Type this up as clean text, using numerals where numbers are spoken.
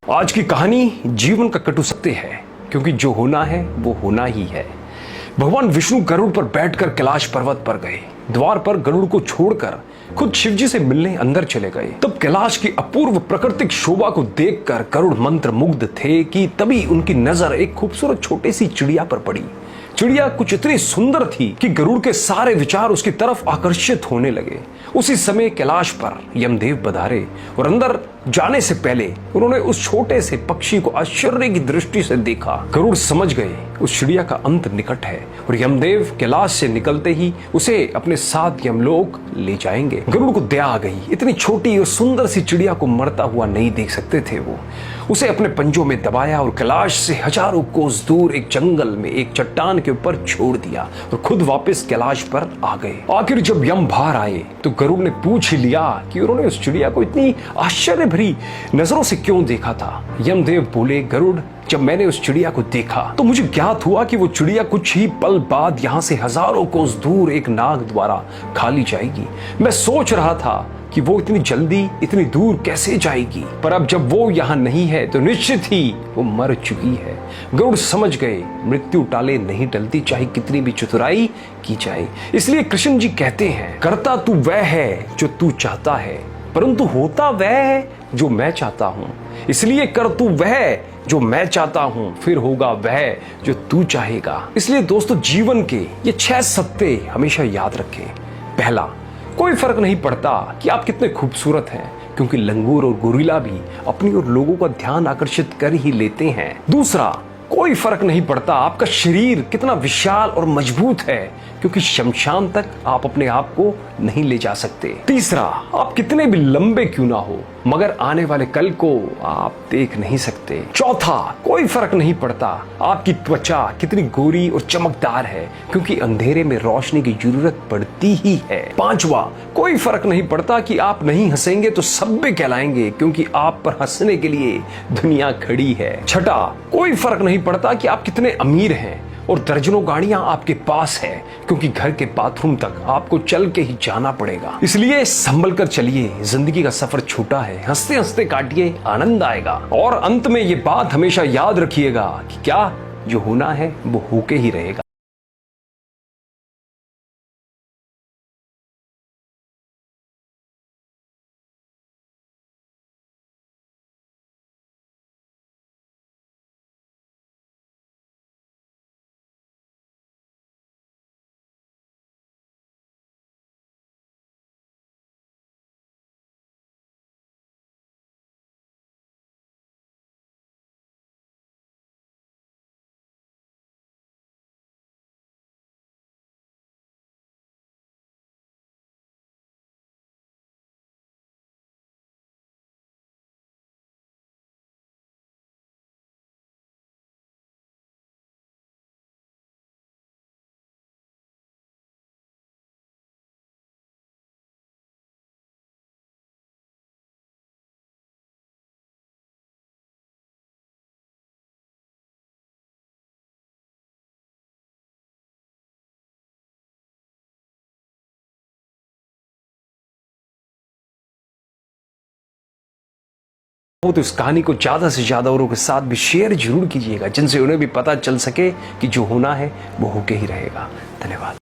आज की कहानी जीवन का कटु सत्य है, क्योंकि जो होना है वो होना ही है। भगवान विष्णु गरुड़ पर बैठकर कैलाश पर्वत पर गए। द्वार पर गरुड़ को छोड़कर खुद शिवजी से मिलने अंदर चले गए। तब कैलाश की अपूर्व प्राकृतिक शोभा को देखकर गरुड़ मंत्र मुग्ध थे कि तभी उनकी नजर एक खूबसूरत छोटी सी चिड़िया पर पड़ी। चिड़िया कुछ इतनी सुंदर थी कि गरुड़ के सारे विचार उसकी तरफ आकर्षित होने लगे। उसी समय कैलाश पर यमदेव पधारे और अंदर जाने से पहले उन्होंने उस छोटे से पक्षी को आश्चर्य की दृष्टि से देखा। गरुड़ समझ गए उस चिड़िया का अंत निकट है और यमदेव कैलाश से निकलते ही उसे अपने साथ यमलोक ले जाएंगे। गरुड़ को दया आ गई। इतनी छोटी और सुंदर सी चिड़िया को मरता हुआ नहीं देख सकते थे वो। उसे अपने पंजों में दबाया और कैलाश से हजारों कोस दूर एक जंगल में एक चट्टान के ऊपर छोड़ दिया और खुद वापस कैलाश पर आ गए। आखिर जब यम बाहर आए तो गरुड़ ने पूछ ही लिया कि उन्होंने उस चिड़िया को इतनी आश्चर्य भरी नजरों से क्यों देखा था। यमदेव बोले, गरुड़, जब मैंने उस चिड़िया को देखा तो मुझे ज्ञात हुआ कि वो चिड़िया कुछ ही पल बाद यहाँ से हजारों कोस दूर एक नाग द्वारा खा ली जाएगी। मैं सोच रहा था कि वो इतनी जल्दी इतनी दूर कैसे जाएगी, पर अब जब वो यहाँ नहीं है तो निश्चित ही वो मर चुकी है। गरुड़ समझ गए मृत्यु टाले नहीं टलती, चाहे कितनी भी चतुराई की जाए। इसलिए कृष्ण जी कहते हैं, करता तू वह है जो तू चाहता है, परंतु होता वह है जो मैं चाहता हूं। इसलिए कर तू वह जो मैं चाहता हूं, फिर होगा वह जो तू चाहेगा। इसलिए दोस्तों, जीवन के ये 6 सत्य हमेशा याद रखें। पहला, कोई फर्क नहीं पड़ता कि आप कितने खूबसूरत हैं, क्योंकि लंगूर और गोरिल्ला भी अपनी और लोगों का ध्यान आकर्षित कर ही लेते हैं। दूसरा, कोई फर्क नहीं पड़ता आपका शरीर कितना विशाल और मजबूत है, क्योंकि शमशान तक आप अपने आप को नहीं ले जा सकते। तीसरा, आप कितने भी लंबे क्यों ना हो, मगर आने वाले कल को आप देख नहीं सकते। चौथा, कोई फर्क नहीं पड़ता आपकी त्वचा कितनी गोरी और चमकदार है, क्योंकि अंधेरे में रोशनी की जरूरत पड़ती ही है। पांचवा, कोई फर्क नहीं पड़ता कि आप नहीं हंसेंगे तो सभ्य कहलाएंगे, क्योंकि आप पर हंसने के लिए दुनिया खड़ी है। छठा, कोई फर्क नहीं पड़ता कि आप कितने अमीर हैं और दर्जनों गाड़ियां आपके पास है, क्योंकि घर के बाथरूम तक आपको चल के ही जाना पड़ेगा। इसलिए संभल कर चलिए, जिंदगी का सफर छोटा है, हंसते हंसते काटिए, आनंद आएगा। और अंत में ये बात हमेशा याद रखिएगा कि क्या जो होना है वो होके ही रहेगा। हो तो इस कहानी को ज्यादा से ज्यादा औरों के साथ भी शेयर जरूर कीजिएगा, जिनसे उन्हें भी पता चल सके कि जो होना है वो होके ही रहेगा। धन्यवाद।